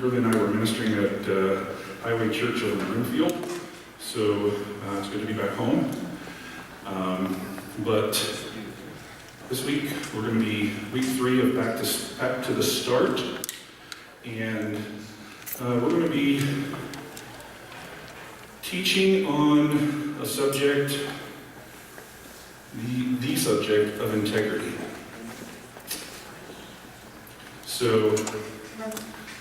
Kimberly and I were ministering at Highway Church over in Broomfield, so it's good to be back home. But this week we're going to be week 3 of Back to the Start, and we're going to be teaching on a subject, the subject of integrity. So,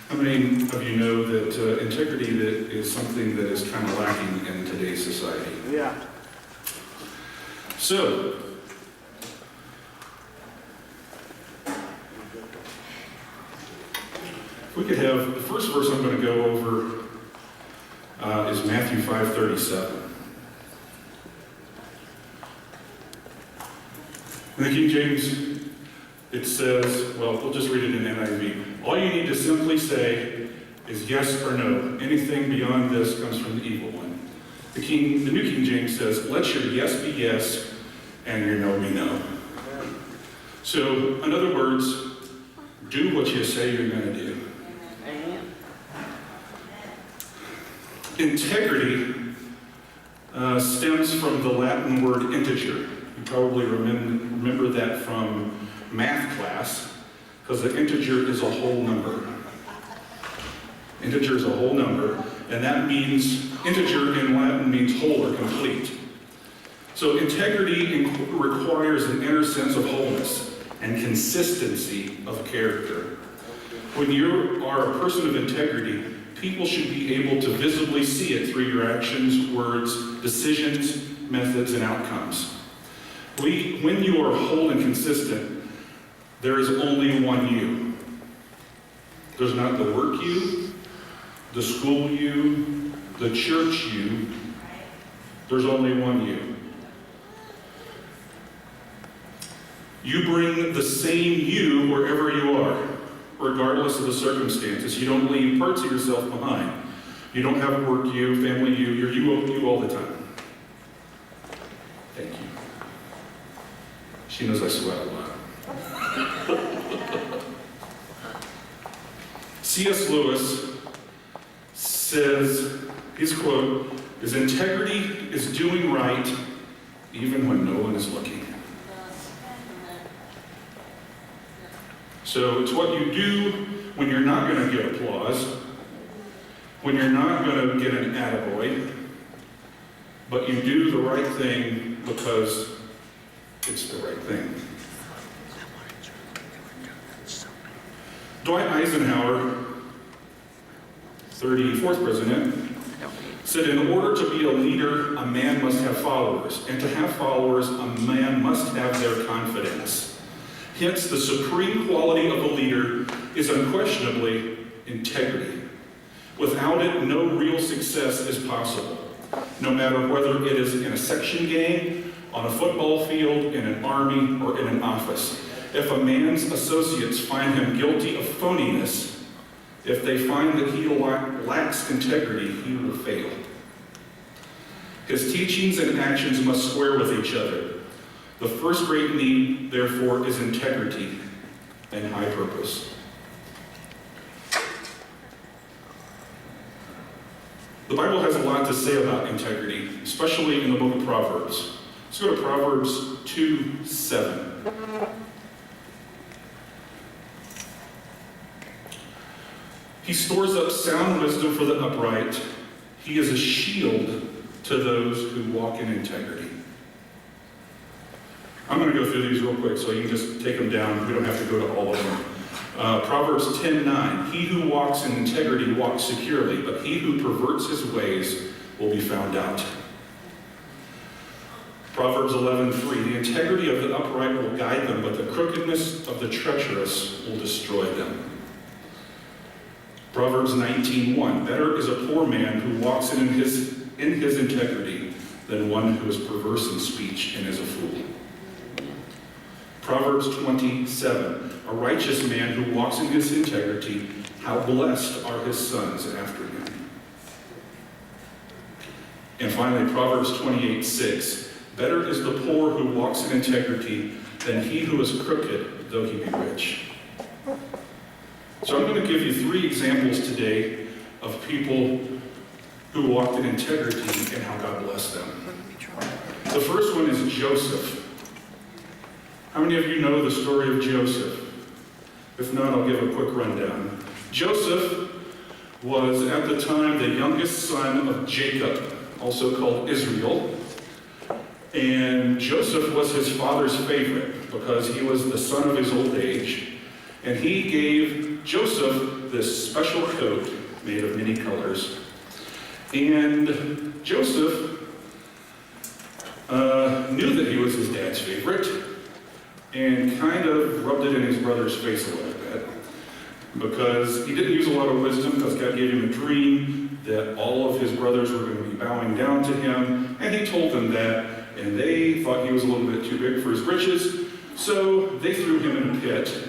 how many of you know that integrity is something that is kind of lacking in today's society? Yeah. So, if we could have, the first verse I'm going to go over is Matthew 5:37. In the King James, it says, well, we'll just read it in NIV. All you need to simply say is yes or no. Anything beyond this comes from the evil one. The New King James says, let your yes be yes and your no be no. So, in other words, do what you say you're going to do. Integrity stems from the Latin word integer. You probably remember that from math class, because the integer is a whole number. Integer is a whole number, and that means, integer in Latin means whole or complete. So integrity requires an inner sense of wholeness and consistency of character. When you are a person of integrity, people should be able to visibly see it through your actions, words, decisions, methods, and outcomes. When you are whole and consistent, there is only one you. There's not the work you, the school you, the church you. There's only one you. You bring the same you wherever you are, regardless of the circumstances. You don't leave parts of yourself behind. You don't have work you, family you, you're you all the time. Thank you. She knows I sweat a lot. C.S. Lewis says, his quote is, integrity is doing right even when no one is looking. So it's what you do when you're not going to get applause, when you're not going to get an attaboy, but you do the right thing because it's the right thing. Dwight Eisenhower, 34th president, said, in order to be a leader, a man must have followers. And to have followers, a man must have their confidence. Hence, the supreme quality of a leader is unquestionably integrity. Without it, no real success is possible, no matter whether it is in a section game, on a football field, in an army, or in an office. If a man's associates find him guilty of phoniness, if they find that he lacks integrity, he will fail. His teachings and actions must square with each other. The first great need, therefore, is integrity and high purpose. The Bible has a lot to say about integrity, especially in the book of Proverbs. Let's go to Proverbs 2:7. He stores up sound wisdom for the upright. He is a shield to those who walk in integrity. I'm going to go through these real quick so you can just take them down. We don't have to go to all of them. Proverbs 10:9. He who walks in integrity walks securely, but he who perverts his ways will be found out. Proverbs 11:3. The integrity of the upright will guide them, but the crookedness of the treacherous will destroy them. Proverbs 19:1. Better is a poor man who walks in his integrity than one who is perverse in speech and is a fool. Proverbs 20:7. A righteous man who walks in his integrity, how blessed are his sons after him. And finally, Proverbs 28:6. Better is the poor who walks in integrity than he who is crooked, though he be rich. So I'm going to give you 3 examples today of people who walked in integrity and how God blessed them. The first one is Joseph. How many of you know the story of Joseph? If not, I'll give a quick rundown. Joseph was at the time the youngest son of Jacob, also called Israel. And Joseph was his father's favorite because he was the son of his old age. And he gave Joseph this special coat made of many colors. And Joseph knew that he was his dad's favorite and kind of rubbed it in his brother's face a little bit because he didn't use a lot of wisdom because God gave him a dream that all of his brothers were going to be bowing down to him, and he told them that, and they thought he was a little bit too big for his britches, so they threw him in a pit,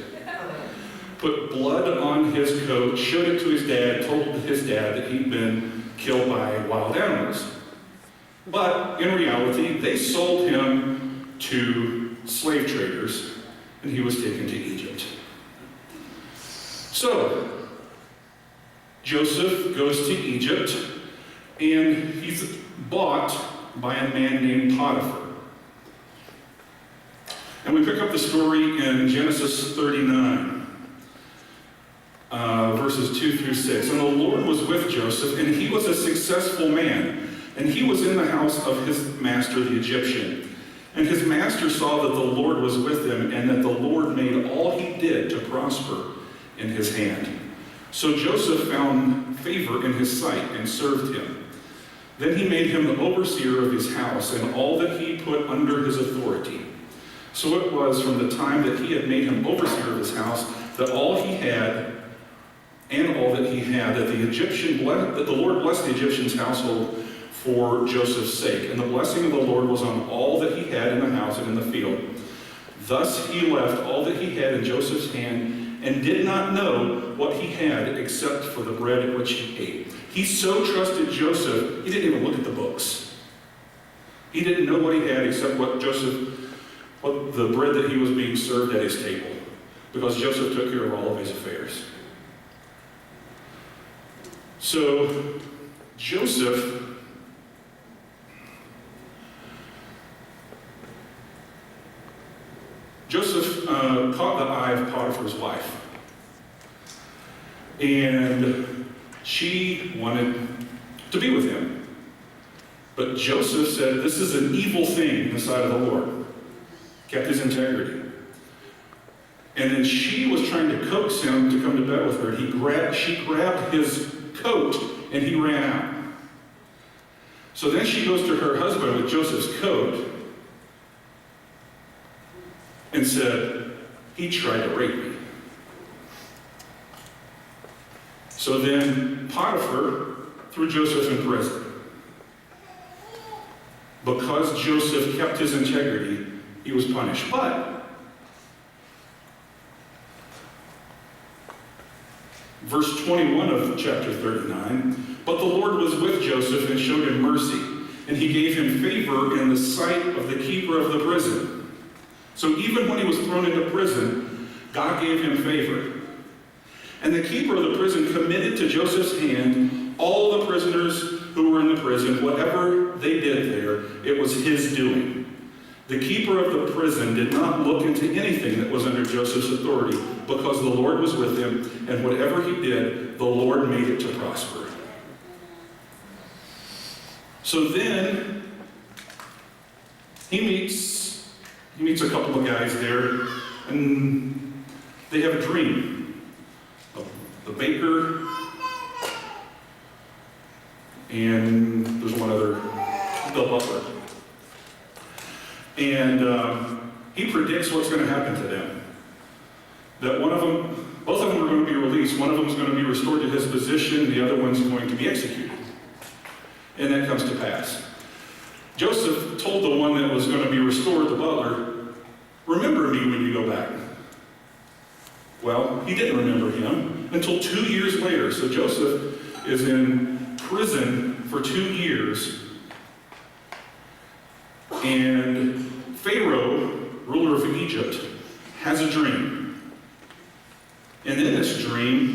put blood on his coat, showed it to his dad, told his dad that he'd been killed by wild animals. But in reality, they sold him to slave traders, and he was taken to Egypt. So, Joseph goes to Egypt, and he's bought by a man named Potiphar. And we pick up the story in Genesis 39, verses 2 through 6. And the Lord was with Joseph, and he was a successful man. And he was in the house of his master, the Egyptian. And his master saw that the Lord was with him, and that the Lord made all he did to prosper in his hand. So Joseph found favor in his sight and served him. Then he made him the overseer of his house and all that he put under his authority. So it was from the time that he had made him overseer of his house that all he had and all that he had, that the Lord blessed the Egyptian's household for Joseph's sake. And the blessing of the Lord was on all that he had in the house and in the field. Thus he left all that he had in Joseph's hand and did not know what he had except for the bread which he ate. He so trusted Joseph, he didn't even look at the books. He didn't know what he had except what the bread that he was being served at his table, because Joseph took care of all of his affairs. So Joseph caught the eye of Potiphar's wife. And she wanted to be with him. But Joseph said, this is an evil thing in the sight of the Lord. Kept his integrity. And then she was trying to coax him to come to bed with her. She grabbed his coat and he ran out. So then she goes to her husband with Joseph's coat and said, he tried to rape me. So then Potiphar threw Joseph in prison. Because Joseph kept his integrity, he was punished. But verse 21 of chapter 39, but the Lord was with Joseph and showed him mercy, and he gave him favor in the sight of the keeper of the prison. So even when he was thrown into prison, God gave him favor. And the keeper of the prison committed to Joseph's hand all the prisoners who were in the prison. Whatever they did there, it was his doing. The keeper of the prison did not look into anything that was under Joseph's authority, because the Lord was with him, and whatever he did, the Lord made it to prosper. So then, he meets a couple of guys there, and they have a dream. The baker, and there's one other, the butler. And he predicts what's going to happen to them. That both of them are going to be released. One of them is going to be restored to his position, the other one's going to be executed. And that comes to pass. Joseph told the one that was going to be restored, the butler, remember me when you go back. Well, he didn't remember him until 2 years later. So Joseph is in prison for 2 years. And Pharaoh, ruler of Egypt, has a dream. And in this dream,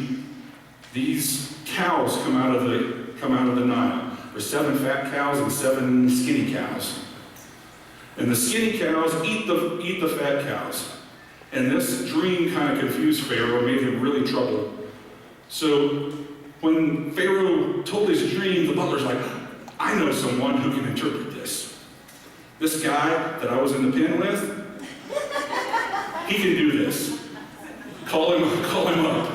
fat cows and 7 skinny cows. And the skinny cows eat the fat cows. And this dream kind of confused Pharaoh, made him really troubled. So when Pharaoh told his dream, the butler's like, I know someone who can interpret this. This guy that I was in the pen with, he can do this. Call him up.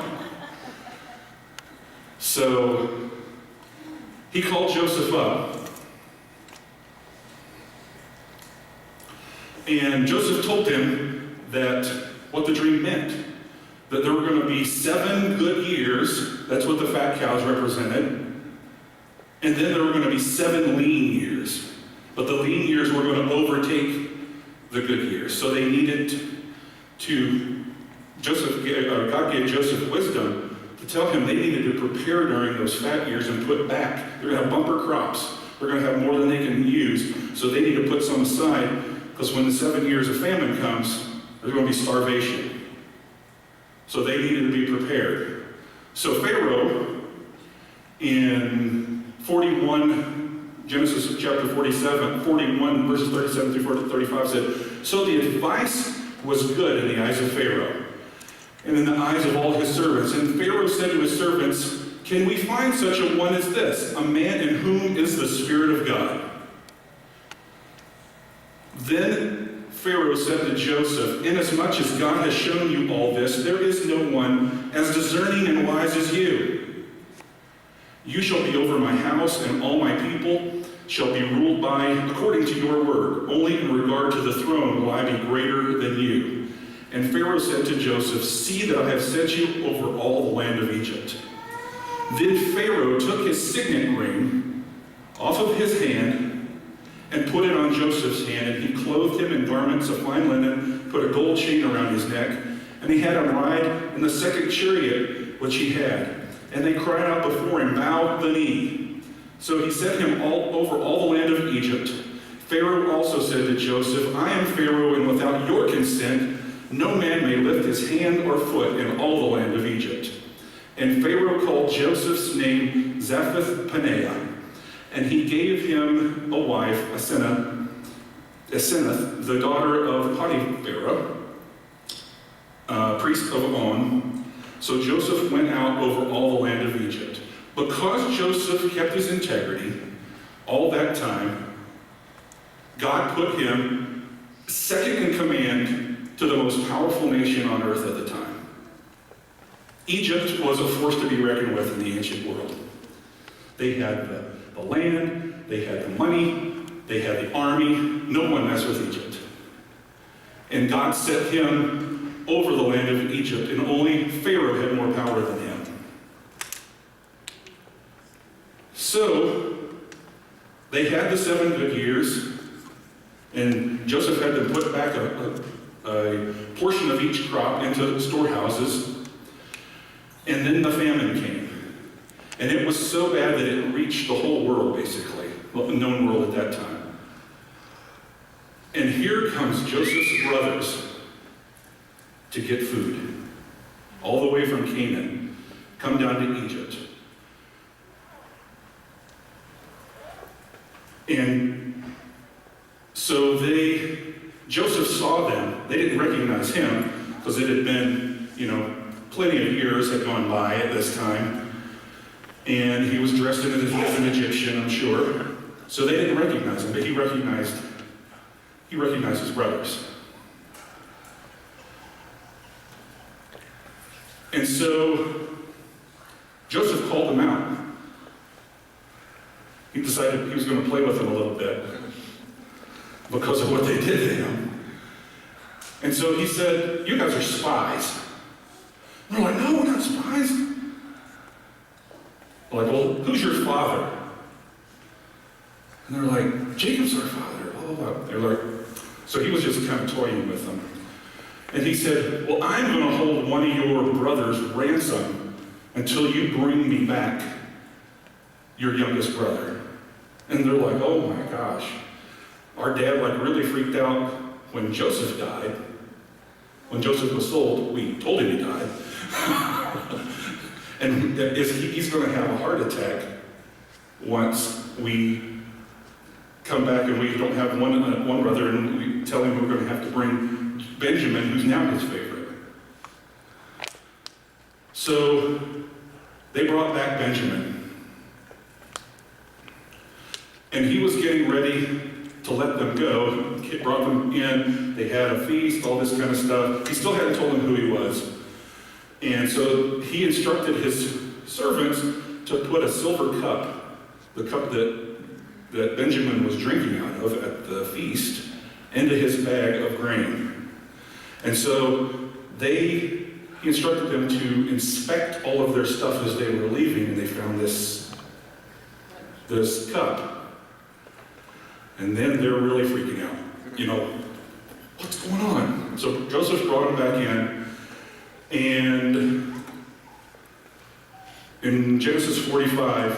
So he called Joseph up. And Joseph told him that what the dream meant. That there were going to be 7 good years, that's what the fat cows represented, and then there were going to be 7 lean years. But the lean years were going to overtake the good years. So they needed to, God gave Joseph wisdom to tell him they needed to prepare during those fat years and put back. They're going to have bumper crops. They're going to have more than they can use, so they need to put some aside, because when the 7 years of famine comes, there's going to be starvation. So they needed to be prepared. So Pharaoh, in 41, Genesis chapter 41, verses 37 through 35 said, so the advice was good in the eyes of Pharaoh, and in the eyes of all his servants. And Pharaoh said to his servants, can we find such a one as this, a man in whom is the Spirit of God? Then Pharaoh said to Joseph, inasmuch as God has shown you all this, there is no one as discerning and wise as you. You shall be over my house, and all my people shall be ruled by according to your word. Only in regard to the throne will I be greater than you. And Pharaoh said to Joseph, see that I have set you over all the land of Egypt. Then Pharaoh took his signet ring off of his hand and put it on Joseph's hand, and he clothed him in garments of fine linen, put a gold chain around his neck, and he had him ride in the second chariot which he had. And they cried out before him, bowed the knee. So he set him all over all the land of Egypt. Pharaoh also said to Joseph, I am Pharaoh, and without your consent, no man may lift his hand or foot in all the land of Egypt. And Pharaoh called Joseph's name Zaphnath-Paneah. And he gave him a wife, Asenath, the daughter of Potiphera, priest of On. So Joseph went out over all the land of Egypt. Because Joseph kept his integrity all that time, God put him second in command to the most powerful nation on earth at the time. Egypt was a force to be reckoned with in the ancient world. They had the land, they had the money, they had the army. No one messed with Egypt. And God set him over the land of Egypt, and only Pharaoh had more power than him. So, they had the 7 good years, and Joseph had to put back a portion of each crop into storehouses, and then the famine came. And it was so bad that it reached the whole world, basically, the known world at that time. And here comes Joseph's brothers to get food, all the way from Canaan, come down to Egypt. And so Joseph saw them. They didn't recognize him because it had been, plenty of years had gone by at this time. And he was dressed as an Egyptian, I'm sure. So they didn't recognize him, but he recognized his brothers. And so Joseph called them out. He decided he was going to play with them a little bit because of what they did to him. And so he said, you guys are spies. And they're like, no, we're not spies. They're like, well, who's your father? And they're like, Jacob's our father, blah, blah, blah. They're like, so he was just kind of toying with them. And he said, well, I'm going to hold one of your brothers ransom until you bring me back your youngest brother. And they're like, oh my gosh. Our dad really freaked out when Joseph died. When Joseph was sold, we told him he died. And he's going to have a heart attack once we come back and we don't have one brother, and we tell him we're going to have to bring Benjamin, who's now his favorite. So they brought back Benjamin. And he was getting ready to let them go. He brought them in. They had a feast, all this kind of stuff. He still hadn't told them who he was. And so he instructed his servants to put a silver cup, the cup that Benjamin was drinking out of at the feast, into his bag of grain. And so he instructed them to inspect all of their stuff as they were leaving, and they found this cup. And then they're really freaking out. What's going on? So Joseph brought them back in, and in Genesis 45,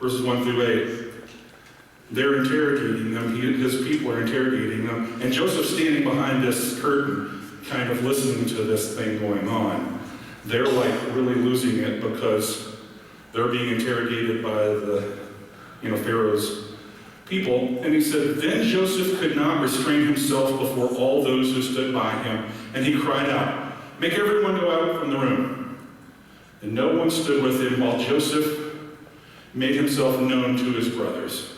verses 1 through 8, they're interrogating them. His people are interrogating them, and Joseph's standing behind this curtain, kind of listening to this thing going on. They're like really losing it because they're being interrogated by the, Pharaoh's people. And he said, "Then Joseph could not restrain himself before all those who stood by him, and he cried out, 'Make everyone go out from the room.' And no one stood with him while Joseph made himself known to his brothers.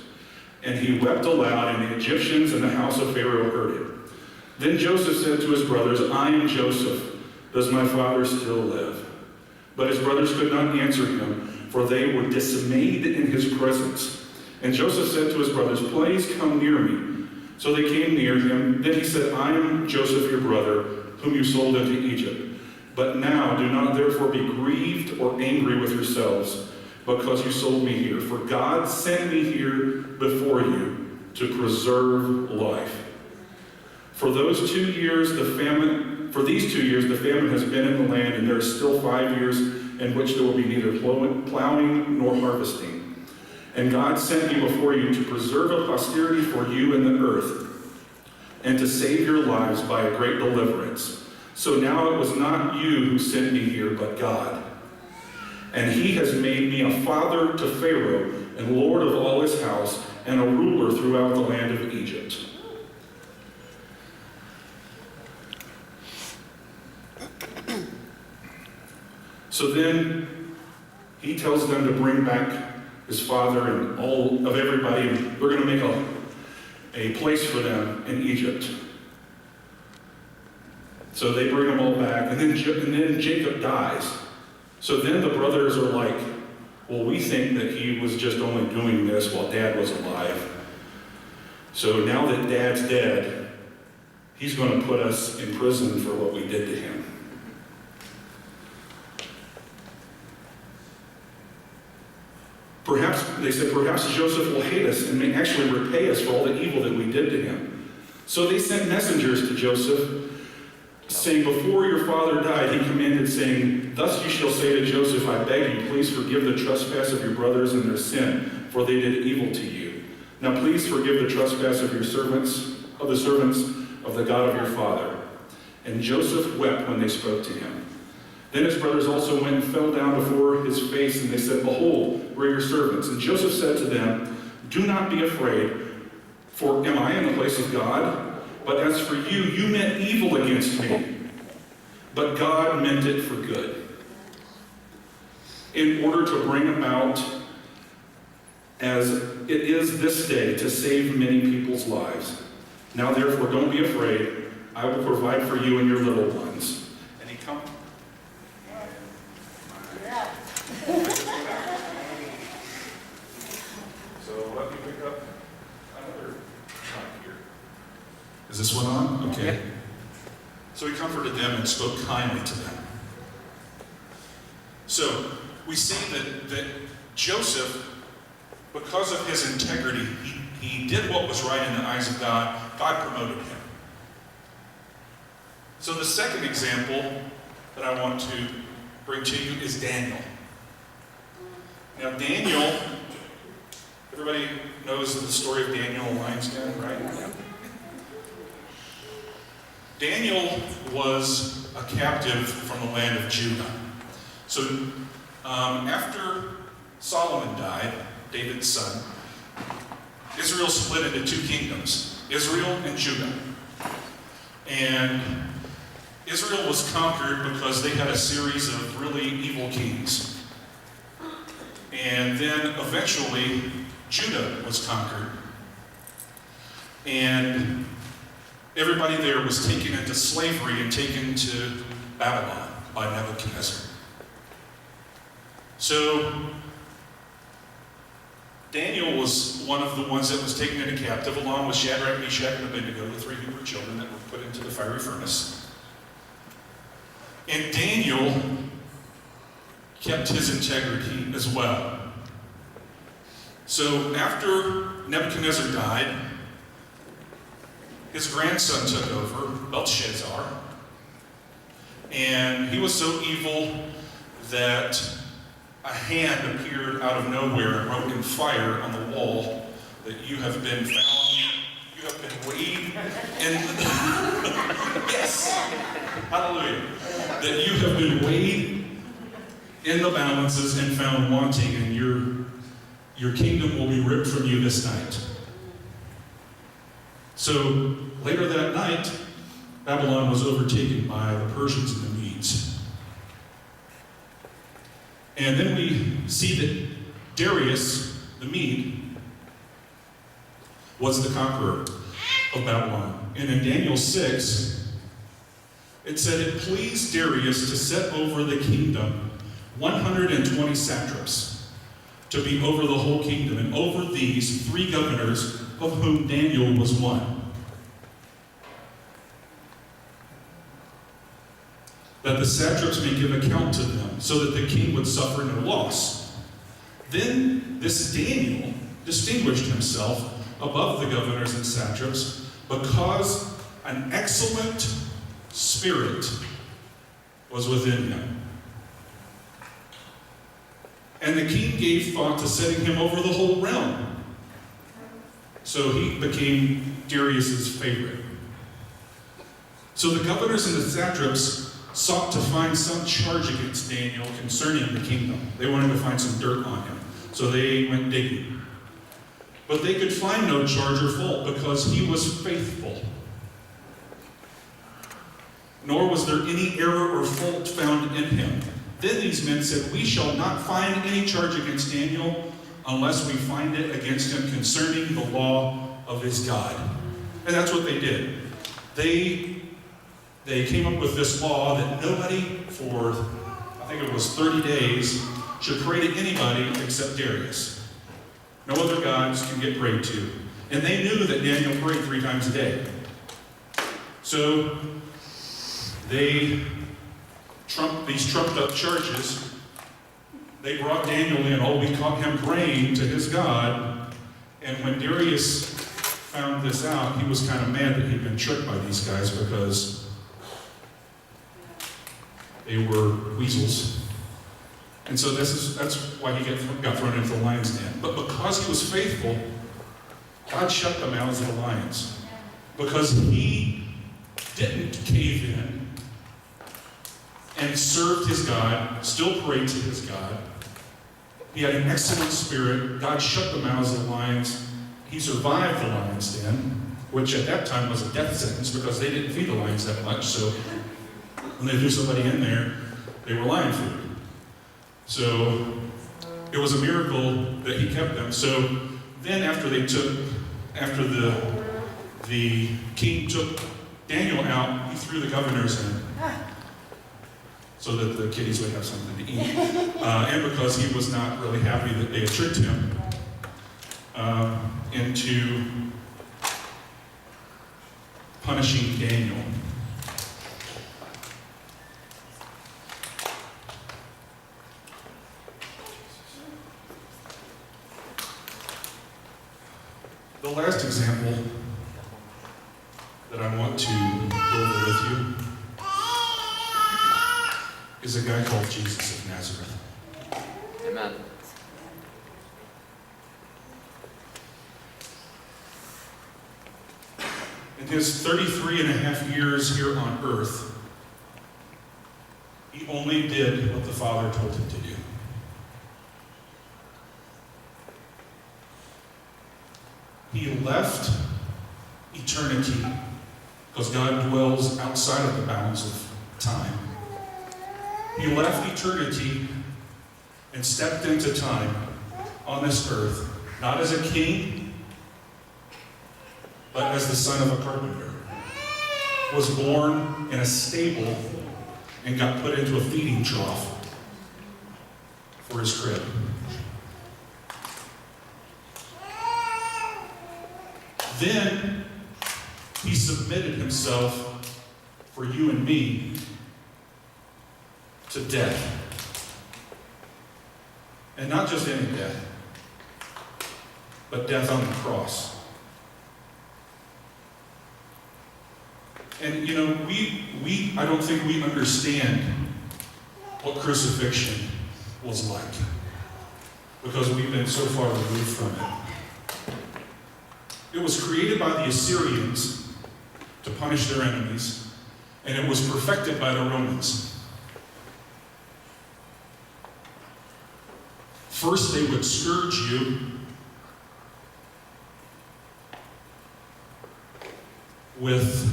And he wept aloud, and the Egyptians and the house of Pharaoh heard it. Then Joseph said to his brothers, 'I am Joseph. Does my father still live?' But his brothers could not answer him, for they were dismayed in his presence. And Joseph said to his brothers, 'Please come near me.' So they came near him. Then he said, 'I am Joseph, your brother, whom you sold into Egypt. But now do not therefore be grieved or angry with yourselves, because you sold me here. For God sent me here before you to preserve life. For these 2 years the famine has been in the land, and there are still 5 years in which there will be neither plowing nor harvesting. And God sent me before you to preserve a posterity for you in the earth, and to save your lives by a great deliverance. So now it was not you who sent me here, but God. And he has made me a father to Pharaoh, and lord of all his house, and a ruler throughout the land of Egypt.'" So then he tells them to bring back his father and all of everybody, and we're going to make a place for them in Egypt. So they bring them all back, and then Jacob dies. So then the brothers are like, "Well, we think that he was just only doing this while Dad was alive. So now that Dad's dead, he's going to put us in prison for what we did to him." Perhaps Joseph will hate us and may actually repay us for all the evil that we did to him. So they sent messengers to Joseph, saying, "Before your father died, he commanded, saying, 'Thus you shall say to Joseph, I beg you, please forgive the trespass of your brothers and their sin, for they did evil to you. Now please forgive the trespass of the servants of the God of your father.' And Joseph wept when they spoke to him. Then his brothers also went and fell down before his face, and they said, 'Behold, we're your servants.' And Joseph said to them, 'Do not be afraid, for am I in the place of God? But as for you, you meant evil against me, but God meant it for good, in order to bring about, as it is this day, to save many people's lives. Now therefore, don't be afraid. I will provide for you and your little ones.'" And he comes. So let me pick up another time here. Is this one on? Okay. Yep. So he comforted them and spoke kindly to them. So we see that Joseph, because of his integrity, he did what was right in the eyes of God. God promoted him. So the second example that I want to bring to you is Daniel. Now Daniel, everybody knows the story of Daniel and lion's den, right? Daniel was a captive from the land of Judah. So after Solomon died, David's son, Israel split into two kingdoms, Israel and Judah. And Israel was conquered because they had a series of really evil kings. And then eventually, Judah was conquered. And everybody there was taken into slavery and taken to Babylon by Nebuchadnezzar. So, Daniel was one of the ones that was taken into captive, along with Shadrach, Meshach, and Abednego, the three Hebrew children that were put into the fiery furnace. And Daniel kept his integrity as well. So after Nebuchadnezzar died, his grandson took over, Belshazzar, and he was so evil that a hand appeared out of nowhere and wrote in fire on the wall that you have been found, you have been weighed in yes, hallelujah, that you have been weighed in the balances and found wanting, and your kingdom will be ripped from you this night. So later that night, Babylon was overtaken by the Persians and the Medes. And then we see that Darius, the Mede, was the conqueror of Babylon. And in Daniel 6, it said, it pleased Darius to set over the kingdom 120 satraps to be over the whole kingdom, and over these 3 governors, of whom Daniel was one, that the satraps may give account to them, so that the king would suffer no loss. Then this Daniel distinguished himself above the governors and satraps, because an excellent spirit was within him. And the king gave thought to setting him over the whole realm. So he became Darius's favorite. So the governors and the satraps sought to find some charge against Daniel concerning the kingdom. They wanted to find some dirt on him. So they went digging. But they could find no charge or fault, because he was faithful. Nor was there any error or fault found in him. Then these men said, we shall not find any charge against Daniel unless we find it against him concerning the law of his God. And that's what they did. They came up with this law that nobody for, I think it was 30 days, should pray to anybody except Darius. No other gods can get prayed to. And they knew that Daniel prayed 3 times a day. So they these trumped up charges. They brought Daniel in. Oh, we caught him praying to his God. And when Darius found this out, he was kind of mad that he'd been tricked by these guys, because they were weasels. And so that's why he got thrown into the lion's den. But because he was faithful, God shut the mouths of the lions. Because he didn't cave in and served his God, still prayed to his God. He had an excellent spirit. God shut the mouths of the lions. He survived the lion's den, which at that time was a death sentence, because they didn't feed the lions that much. So when they threw somebody in there, they were lion food. So it was a miracle that he kept them. So then after the king took Daniel out, he threw the governors in, so that the kiddies would have something to eat. And because he was not really happy that they had tricked him into punishing Daniel. The last example that I want to go over with you is a guy called Jesus of Nazareth. Amen. In his 33 and a half years here on earth, he only did what the Father told him to do. left eternity, because God dwells outside of the bounds of time. He left eternity and stepped into time on this earth, not as a king, but as the son of a carpenter. Was born in a stable and got put into a feeding trough for his crib. Then he submitted himself for you and me to death. And not just any death, but death on the cross. And I don't think we understand what crucifixion was like, because we've been so far removed from it. It was created by the Assyrians to punish their enemies, and it was perfected by the Romans. First, they would scourge you with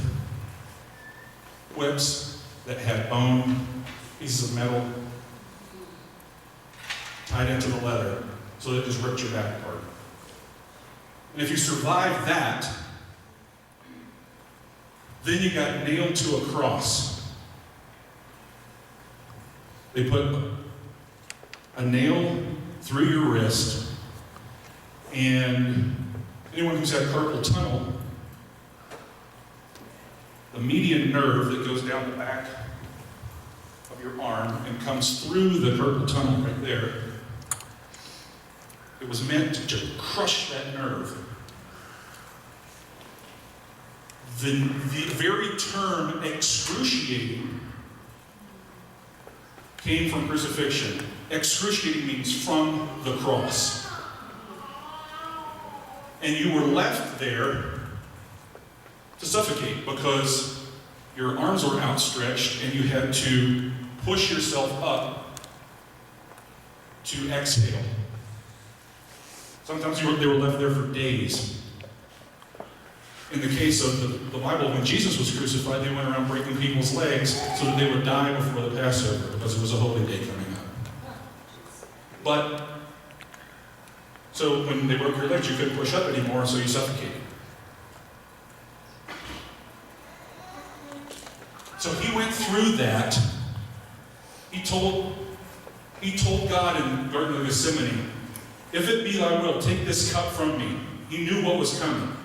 whips that had bone, pieces of metal, tied into the leather, so that it just ripped your back apart. And if you survived that, then you got nailed to a cross. They put a nail through your wrist, and anyone who's had carpal tunnel, the median nerve that goes down the back of your arm and comes through the carpal tunnel right there, it was meant to crush that nerve. The very term excruciating came from crucifixion. Excruciating means from the cross. And you were left there to suffocate because your arms were outstretched and you had to push yourself up to exhale. Sometimes they were left there for days. In the case of the Bible, when Jesus was crucified, they went around breaking people's legs so that they would die before the Passover, because it was a holy day coming up. So when they broke your legs, you couldn't push up anymore, so you suffocated. So he went through that. He told God in the Garden of Gethsemane, "If it be thy will, take this cup from me." He knew what was coming.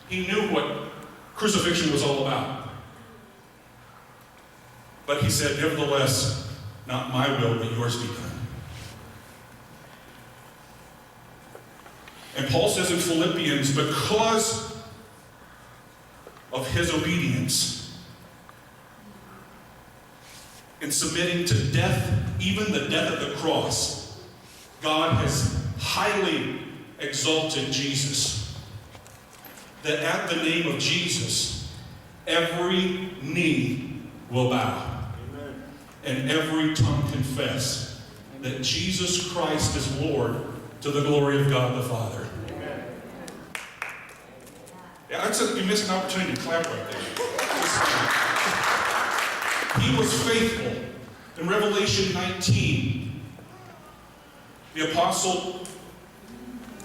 He knew what crucifixion was all about. But he said, "Nevertheless, not my will, but yours be done." And Paul says in Philippians, because of his obedience in submitting to death, even the death of the cross, God has highly exalted Jesus. That at the name of Jesus, every knee will bow. Amen. And every tongue confess that Jesus Christ is Lord, to the glory of God the Father. Amen. Yeah, I'd say you missed an opportunity to clap right there. He was faithful. In Revelation 19, the Apostle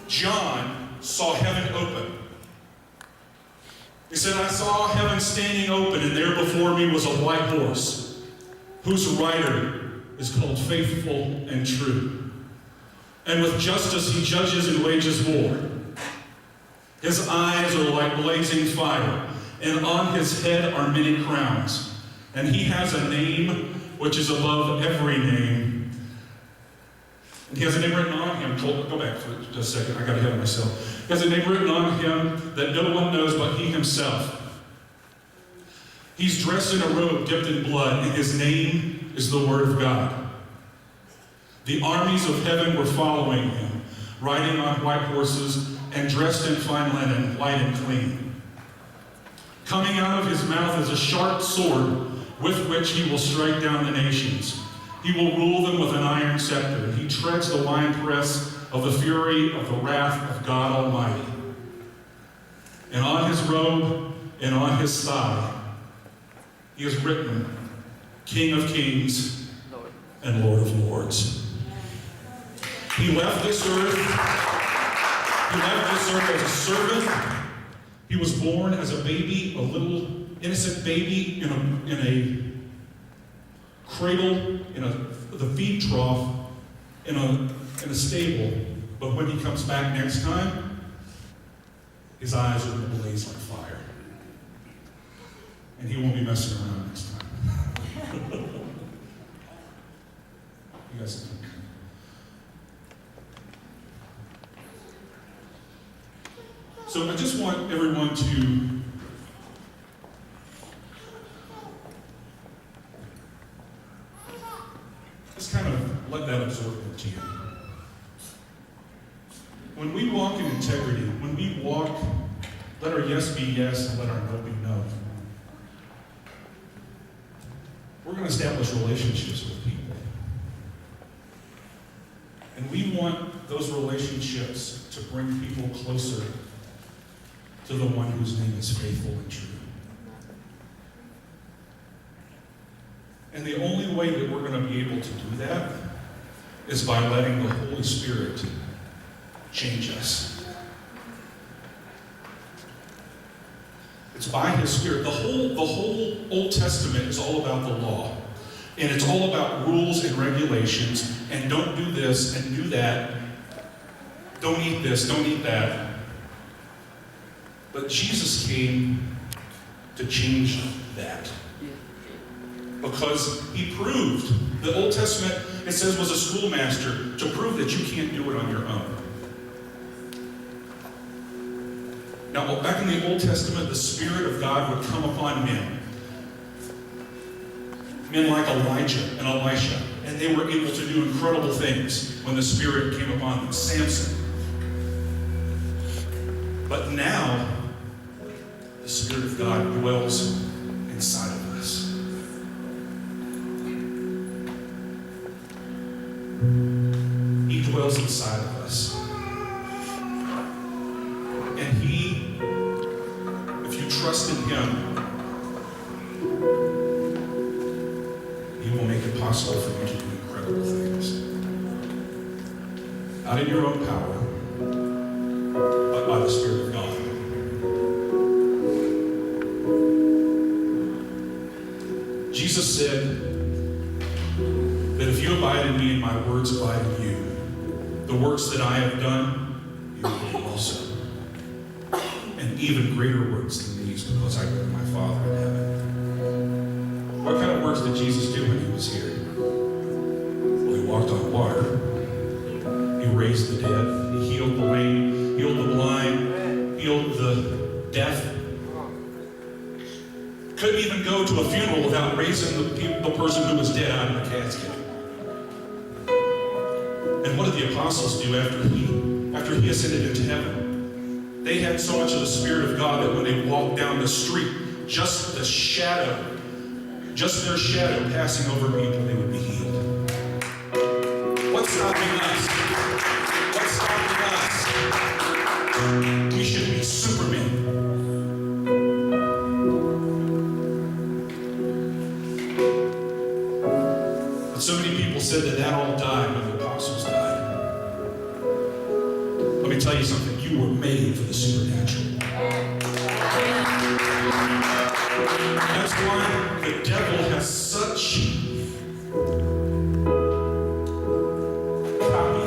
John saw heaven open. He said, "I saw heaven standing open, and there before me was a white horse, whose rider is called Faithful and True. And with justice he judges and wages war. His eyes are like blazing fire, and on his head are many crowns. And he has a name which is above every name." And he has a name written on him. Go back for just a second. I got ahead of myself. He has a name written on him that no one knows but he himself. He's dressed in a robe dipped in blood, and his name is the Word of God. The armies of heaven were following him, riding on white horses and dressed in fine linen, white and clean. Coming out of his mouth is a sharp sword with which he will strike down the nations. He will rule them with an iron scepter. He treads the winepress of the fury of the wrath of God Almighty. And on his robe and on his thigh, he has written, King of Kings and Lord of Lords. He left this earth. He left this earth as a servant. He was born as a baby, a little innocent baby in a cradle, the feed trough, in a stable. But when he comes back next time, his eyes are going to blaze like fire. And he won't be messing around next time. You guys think? So I just want everyone to just kind of let that absorb into you. When we walk in integrity, when we walk, let our yes be yes and let our no be no. We're going to establish relationships with people. And we want those relationships to bring people closer to the one whose name is faithful and true. And the only way that we're going to be able to do that is by letting the Holy Spirit change us. It's by His Spirit. The whole Old Testament is all about the law. And it's all about rules and regulations, and don't do this and do that. Don't eat this, don't eat that. But Jesus came to change that. Because He proved, the Old Testament, it says, was a schoolmaster to prove that you can't do it on your own. Now, back in the Old Testament, the Spirit of God would come upon men. Men like Elijah and Elisha. And they were able to do incredible things when the Spirit came upon them. Samson. But now, the Spirit of God dwells inside of us. He dwells inside of us. And He, if you trust in Him, He will make it possible for you to do incredible things. Not in your own power, but by the Spirit of God. Jesus said that if you abide in me and my words abide in you, the works that I have done, you will do also. And even greater works than these, because I go to my Father in heaven. What kind of works did Jesus do when He was here? Well, He walked on water. He raised the dead. He healed the lame, healed the blind, healed the deaf. Couldn't even go to a funeral without raising the person who was dead out of the casket. And what did the apostles do after he ascended into heaven? They had so much of the Spirit of God that when they walked down the street, just their shadow passing over people, they would be healed. What's stopping us? What's stopping us? We should be Supermen. But so many people said that all died when the apostles died. Let me tell you something. You were made for the supernatural. That's why the devil has such copy.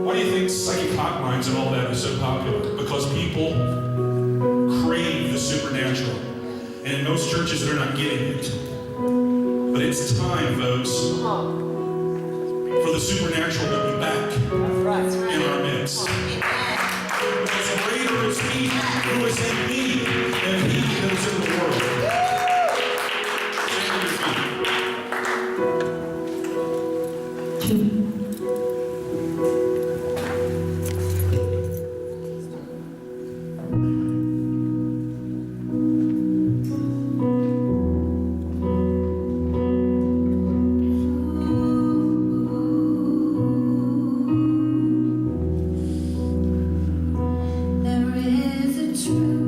Why do you think psychic hotlines and all that is so popular? Because people crave the supernatural. And in most churches, they're not getting it. But it's time, folks, for the supernatural to be back in our midst. Because greater is He who is in me than he that is in the world. There is a truth.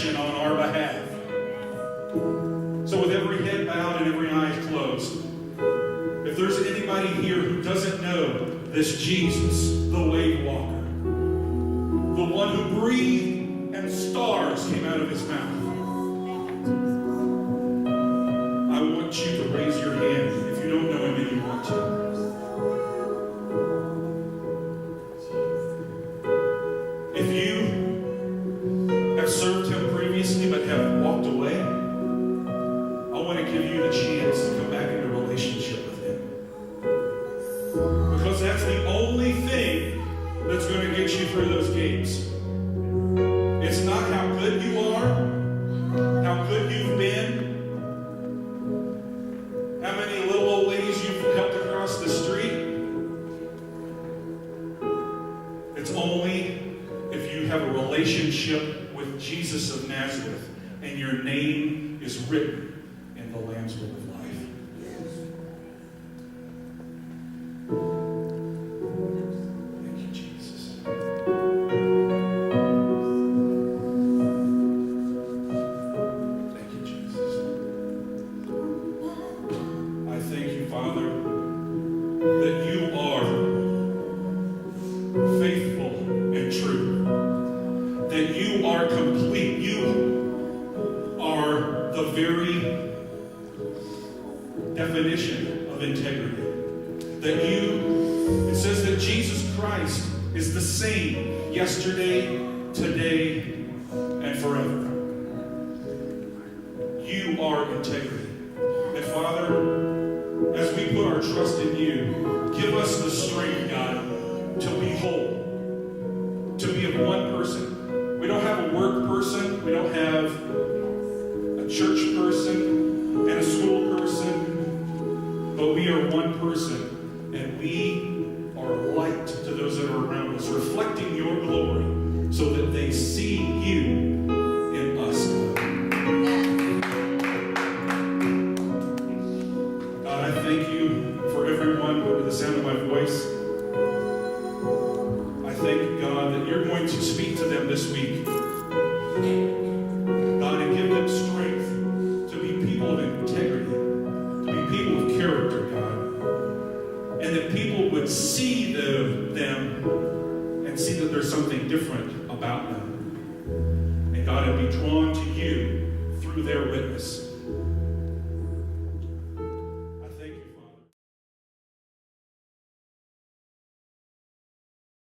intercession on our behalf. So with every head bowed and every eye closed, if there's anybody here who doesn't know this Jesus, the wave walker, the one who breathed and stars came out of his mouth, I want you to raise your hand if you don't know him and you want to. If you have served him previously but have walked away, I want to give you the chance to come back into relationship with him. Because that's the only thing that's going to get you through those gates. It's not how good you are, how good you've been, how many little old ladies you've helped across the street. It's only if you have a relationship with Jesus of Nazareth and your name is written in the Lamb's Book of Life. Thank you, Jesus. Thank you, Jesus. I thank you, Father, that you are faithful and true, that you are complete. You are the very definition of integrity. That it says that Jesus Christ is the same yesterday, today, and forever. You are integrity. And Father, as we put our trust in you, give us the strength, God, to be whole, to be of one person. We don't have a work person. We don't have a church person and a school person, but we are one person, and we are light to those that are around us, reflecting your glory so that they see you in us, God. God, I thank you for everyone under the sound of my voice. I thank you, God, that you're going to speak to them this week. God, and give them strength to be people of integrity, to be people of character, God. And that people would see them and see that there's something different about them. And God, and be drawn